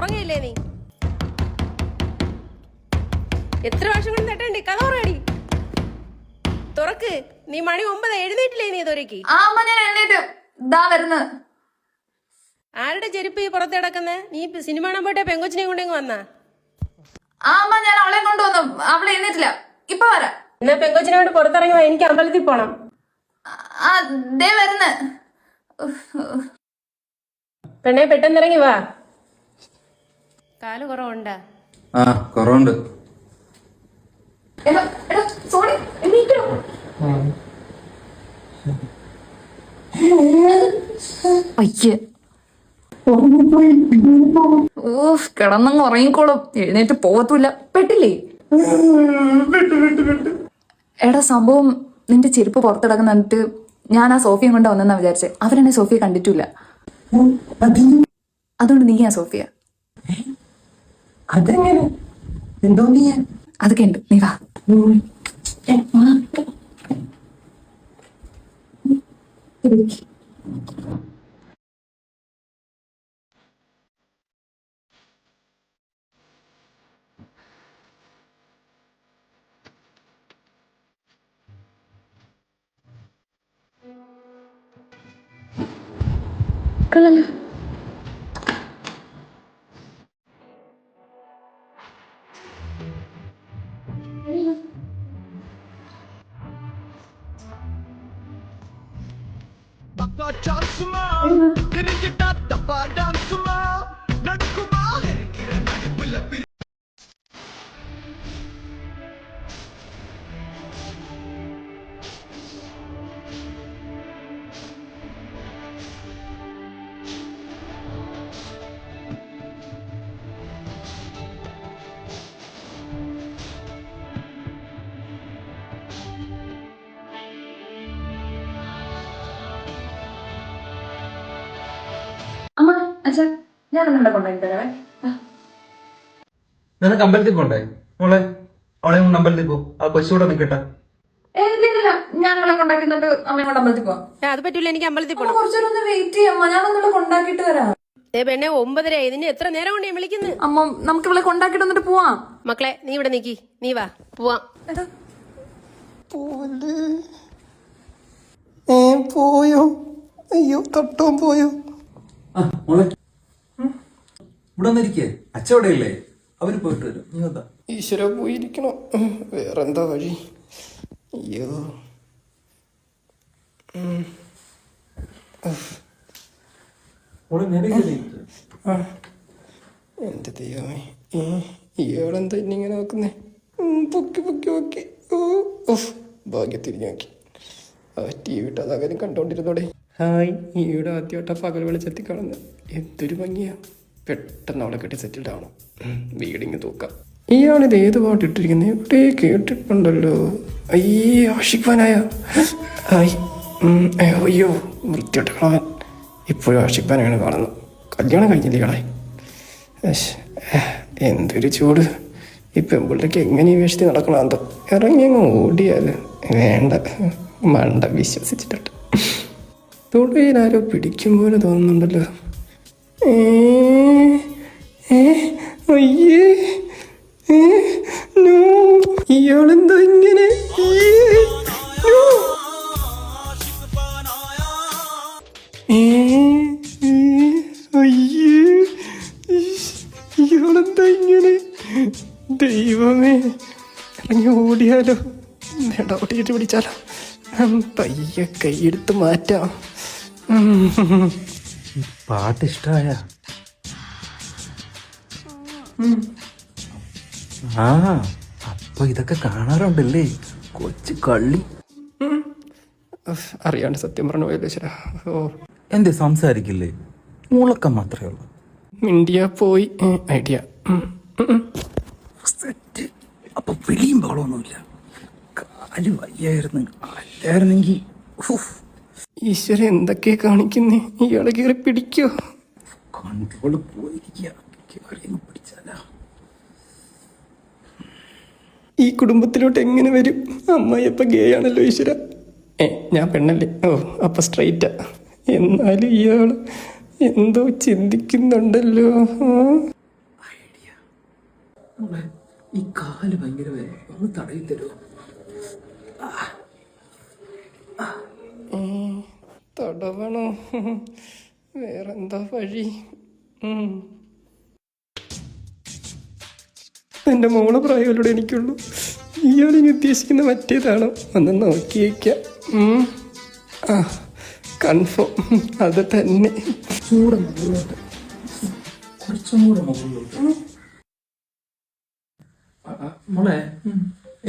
ഉറങ്ങിയില്ലേ നീ? എത്ര വർഷം കൊണ്ട് തട്ടണ്ടേ? കഥ പറയടി. തുറക്ക്. നീ മണി 9 എഴുന്നേറ്റില്ലേ നീ ഇതുവരേക്ക്? ആരുടെ ചെരുപ്പ് ഈ പുറത്ത് കിടക്കുന്നേ? നീ സിനിമ കാണാൻ പോട്ടെ പെങ്കൊച്ചിനെ കൊണ്ടെങ്കിൽ വന്നാ? ഞാൻ അവളെ കൊണ്ടുവന്നു. അവളെ എഴുന്നേറ്റില്ല. ഇപ്പൊ വരാം. എന്നാ പെങ്കൊച്ചിനെ കൊണ്ട് പുറത്തിറങ്ങി വാ, എനിക്ക് അമ്പലത്തിൽ പോണം. വരുന്ന് പെണ്ണെ പെട്ടെന്ന് ഇറങ്ങി വാ. കാല് കുറവുണ്ടാ? കുറവുണ്ട്. കിടന്നങ്ങ് ഉറങ്ങിക്കോളും. എഴുന്നേറ്റ് പോവത്തൂല്ല. പെട്ടില്ലേ? എടാ സംഭവം നിന്റെ ചെരുപ്പ് പുറത്തിടക്കുന്ന എന്നിട്ട് ഞാൻ ആ സോഫിയ കൊണ്ട് വന്നെന്നാ വിചാരിച്ചേ. അവരെന്നെ സോഫിയ കണ്ടിട്ടില്ല. അതുകൊണ്ട് നീ ആ സോഫിയ. അതൊക്കെ ഉണ്ട്. നീ വാ. അമ്മ അച്ഛാ, ഞാൻ നിങ്ങളെ കൊണ്ടുപോയി. നിനക്ക് അമ്പലത്തിൽ പോണ്ടേ മോളെ? അവളെ കൊണ്ട് അമ്പലത്തിൽ പോ. ആ കൊച്ചുകൂടെ നിൽക്കട്ടെ. ഞാൻ നിങ്ങളെ കൊണ്ടാക്കിട്ട് അമ്മയെ കൊണ്ട് അമ്പലത്തിൽ പോവാം. അത് പറ്റൂല, എനിക്ക് അമ്പലത്തിൽ പോണം. കുറച്ചേരം ഒന്ന് വെയിറ്റ് ചെയ്യാം. ഞാൻ ഒന്നുകൂടെ കൊണ്ടാക്കിട്ട് വരാം. പെണ്ണെ 9:30. ഇതിന് എത്ര നേരം കൊണ്ട് ഞാൻ വിളിക്കുന്നത്? അമ്മ നമുക്ക് ഇവിടെ കൊണ്ടാക്കിട്ട് വന്നിട്ട് പോവാം. മക്കളെ നീ ഇവിടെ നിക്കി, നീ വാ പോവാം. പോയോ? അയ്യോ തട്ടവും പോയോ? മോളെ ഇവിടെ വന്നിരിക്കേ. അച്ഛ ഇവിടെ ഇല്ലേ? അവര് പോയിട്ട് വരും. നീ വന്നാ. ഈശ്വര പോയിരിക്കണോ? വേറെന്താ വഴി? അയ്യോ മോളെ നേരെ എന്റെ ദൈവമേ, ഇയാളെന്താ ഇന്നിങ്ങനെ നോക്കുന്നേ? പൊക്കി പൊക്കി പൊക്കി. ഭാഗ്യത്തിരിഞ്ഞു നോക്കി. ടി വി ഇട്ടാ കാര്യം കണ്ടോണ്ടിരുന്നോടെ. ഹായ്, ഈയുടെ ആദ്യമായിട്ടാ പകൽ വെളിച്ചെത്തി കാണുന്നത്. എന്തൊരു ഭംഗിയാ. പെട്ടെന്ന് അവളെ കെട്ടി സെറ്റിൽഡ് ആവണം. വീടിങ് തൂക്കാം. ഇയാളിത് ഏത് പാട്ടിട്ടിരിക്കുന്നത്? എവിടെ കേട്ടിട്ടുണ്ടല്ലോ. അയ്യേ, ആഷിഖ് ഖാനായ. ഹായ്. അയ്യോ വൃത്തിയോട്ട് കളവൻ. ഇപ്പോഴും ആഷിഖ് ഖാനാണ് കാണുന്നത്. കല്യാണം കഴിഞ്ഞില്ലേ കളെ? എന്തൊരു ചൂട്. ഈ പെമ്പിള്ളേക്ക് എങ്ങനെ ഈ വേഷത്തിൽ നടക്കണം? എന്തോ ഇറങ്ങി അങ്ങ് ഓടിയാല് വേണ്ട. മണ്ട വിശ്വസിച്ചിട്ടുണ്ട്. തൊടുവിലാരോ പിടിക്കും പോലെ തോന്നുന്നുണ്ടല്ലോ. അയ്യേ, ഇയാളെന്താ ഇങ്ങനെ? അയ്യേ, ഇയാളെന്താ ഇങ്ങനെ? ദൈവമേ, ഇറങ്ങി ഓടിയാലോ? വേണ്ട, ഓടിയിട്ട് പിടിച്ചാലോ? പയ്യെ കൈയെടുത്ത് മാറ്റാം. പാട്ട് ഇഷ്ടായ? അപ്പൊ ഇതൊക്കെ കാണാറുണ്ടല്ലേ കൊച്ചു കള്ളി? അറിയാണ്ട് സത്യം പറഞ്ഞു പോയല്ലോ. ശരാ. എന്തേ സംസാരിക്കില്ലേ? മുളക്കം മാത്രമേ ഉള്ളൂ. ഇന്ത്യ പോയി ഐഡിയ. അപ്പൊ വിളിയും ബഹളമൊന്നുമില്ല. കാല് വയ്യായിരുന്നു. അല്ലായിരുന്നെങ്കി ഈശ്വര എന്തൊക്കെയാ കാണിക്കുന്നേ? ഇയാളെ കയറി പിടിക്കോ? കൺട്രോള് പോയിരിക്കുക. പിടിച്ചാലാ ഈ കുടുംബത്തിലോട്ട് എങ്ങനെ വരും? അമ്മായിയപ്പ ഗേ ആണല്ലോ ഈശ്വര. ഞാൻ പെണ്ണല്ലേ? അപ്പൊ സ്ട്രൈറ്റാ. എന്നാലും ഇയാള് എന്തോ ചിന്തിക്കുന്നുണ്ടല്ലോ. മോളെ ഈ കാല് ഭയങ്കര വേദന, ഒന്ന് തടവി തരുമോ? തടവണോ? വേറെന്താ വഴി? എൻ്റെ മോളെ പ്രായമല്ലോടെ എനിക്കുള്ളൂ. ഇയാളിനി ഉദ്ദേശിക്കുന്ന മറ്റേതാണോ? ഒന്ന് നോക്കിയേക്കാം. ആ, കൺഫേം അത് തന്നെ. ചൂടെ മുകളിലോട്ട്, കുറച്ചും കൂടെ മുകളിലോട്ട്. മോളെ,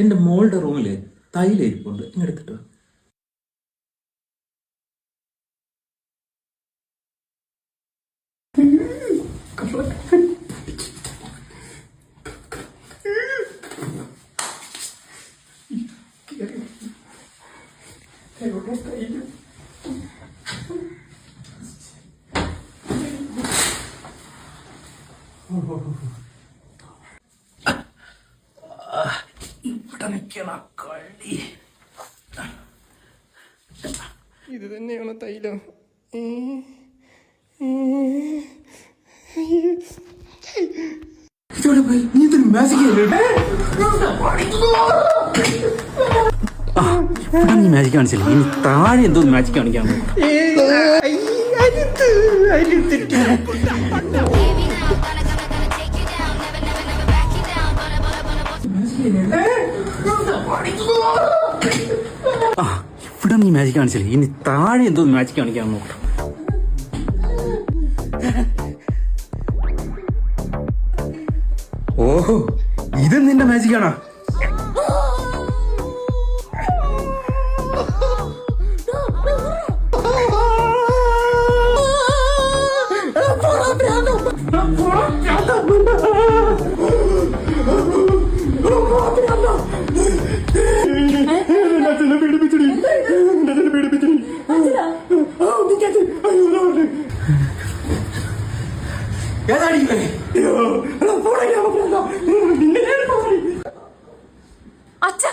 എന്റെ മോളുടെ റൂമില് തൈലിരിപ്പുണ്ട്, ഇങ്ങെടുത്തിട്ട്. ഇവിടെ നിൽക്കണ കളി. ഇത് തന്നെയാണോ തൈലം? ഇതോടെ പോയി നീ എന്തൊരു മാജിക് നീ മാജിക് കാണിച്ചില്ല, ഇനി താഴെ എന്തോ മാജിക് കാണിക്കാൻ. ഇവിടെ നീ മാജിക് കാണിച്ചില്ല, ഇനി താഴെ എന്തോ മാജിക് കാണിക്കാൻ നോക്കാം. ഓഹോ, ഇത് നിന്റെ മാജിക് ആണോ? അച്ഛാ,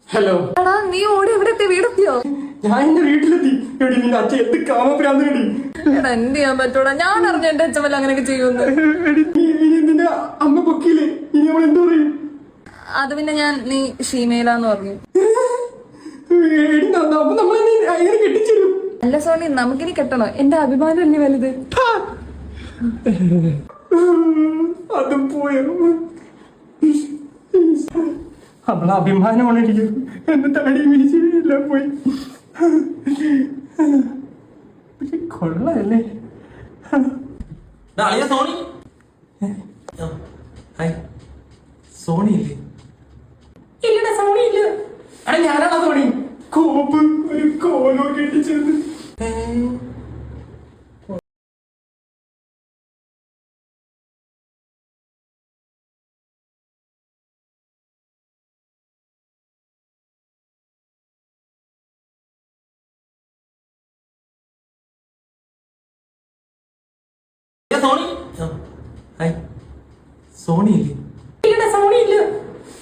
ഹലോ. എടാ നീ ഓടി എവിടെ എത്തി? വീടെത്തിയോ? ഞാൻ എന്റെ വീട്ടിലെത്തി. എടി നിന്റെ അച്ഛൻ എന്ത് കാമപ്രാന്ത് കടി. എടാ എന്ത് ചെയ്യാൻ പറ്റൂടാ, ഞാൻ അറിഞ്ഞ എന്റെ അച്ഛൻ വല്ല അങ്ങനെയൊക്കെ ചെയ്യുമെന്ന്. ഇനി നിന്റെ അമ്മ പൊക്കിയില്ലേ, ഇനി അവൾ എന്ത് പറയും? അത് പിന്നെ നീ ഷീമയിലാന്ന് പറഞ്ഞു. അപ്പൊ നമ്മളെന്നെ എങ്ങനെ കെട്ടിച്ചിരും? അല്ല സോണി, നമുക്കിനി കെട്ടണോ? എന്റെ അഭിമാനം അല്ലേ വലുത്. അതും പോയോ? അവളെ അഭിമാനമാണ് എനിക്ക്. എന്റെ തടി വീശിയെല്ലാം പോയി. പക്ഷെ കൊള്ളല്ലേ. സോണി, സോണി ഇല്ലേ? ഇല്ലടാ, സോണി ഇല്ല. എടാ ഞാനാണോ സോണി? കോപ്പ് ഒരു കോലോ കെട്ടിച്ചത്. സോണി, സോണി ഇല്ലേ? ഇല്ലടാ, സോണി ഇല്ല.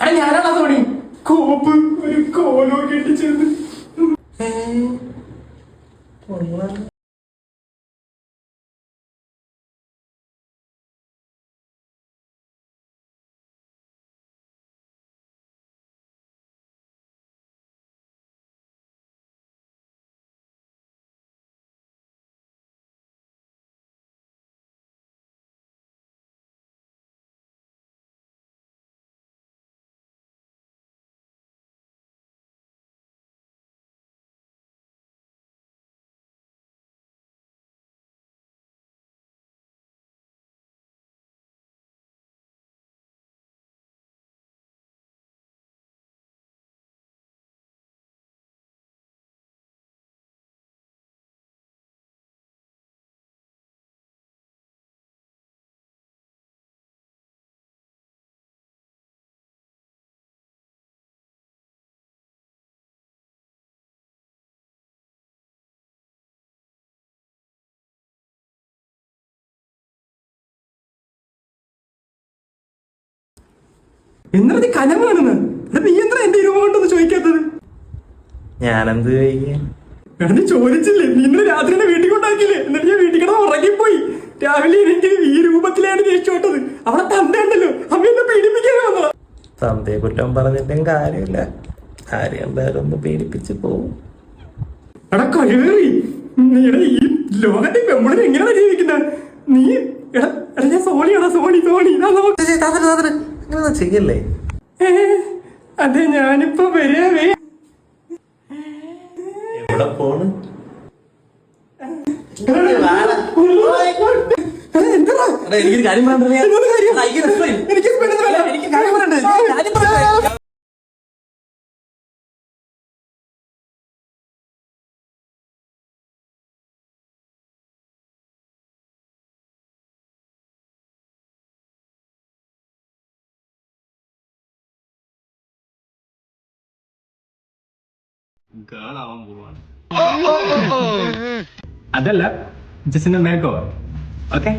എടാ ഞാനാണോ സോണി? കോപ്പ് ഒരു കോലോ കെട്ടിച്ചത്. എന്താ കനമാണെന്ന്? നീ എന്താ എന്റെ രൂപം കൊണ്ടൊന്ന് ചോദിക്കാത്തത്? ഞാനെന്ത് കഴിക്കാൻ? എടാ നീ ചോദിച്ചില്ലേ, നീ ഇന്നലെ രാത്രി എന്നെ വീട്ടിൽ കൊണ്ടാക്കിയില്ലേ? എന്നിട്ട് ഞാൻ വീട്ടിൽ കിടന്ന് ഉറങ്ങിപ്പോയി. രാവിലെ എനിക്ക് ഈ രൂപത്തിലാണ് രക്ഷപ്പെട്ടത്. അവിടെ തന്തയുണ്ടല്ലോ, അമ്മ എന്നെ പീഡിപ്പിക്കാൻ വന്നതാ. തന്തയെ കുറ്റം പറഞ്ഞിട്ടും കാര്യമില്ല, ആരെയും എന്തായാലും ഒന്ന് പീഡിപ്പിച്ച് പോവും. എടാ കഴിവേറി, നീടെ ഈ ലോകത്തെ പെമ്പിളിനെ എങ്ങനെയാണ് ജീവിക്കുന്നത് നീ? എടാ എടാ ഞാൻ സോണിയാടാ, സോണി സോണി. അങ്ങനെ ചെയ്യല്ലേ. അതെ ഞാനിപ്പോ വരാവേ. എവിടെ പോണ്? എനിക്കൊരു കാര്യം പറഞ്ഞേ. എനിക്ക് കാര്യം പറയണ്ടേ. ഗേളാവാൻ പോവാണ്. അതല്ല, ജസ്റ്റിന്റെ മേക്കോ. ഓക്കെ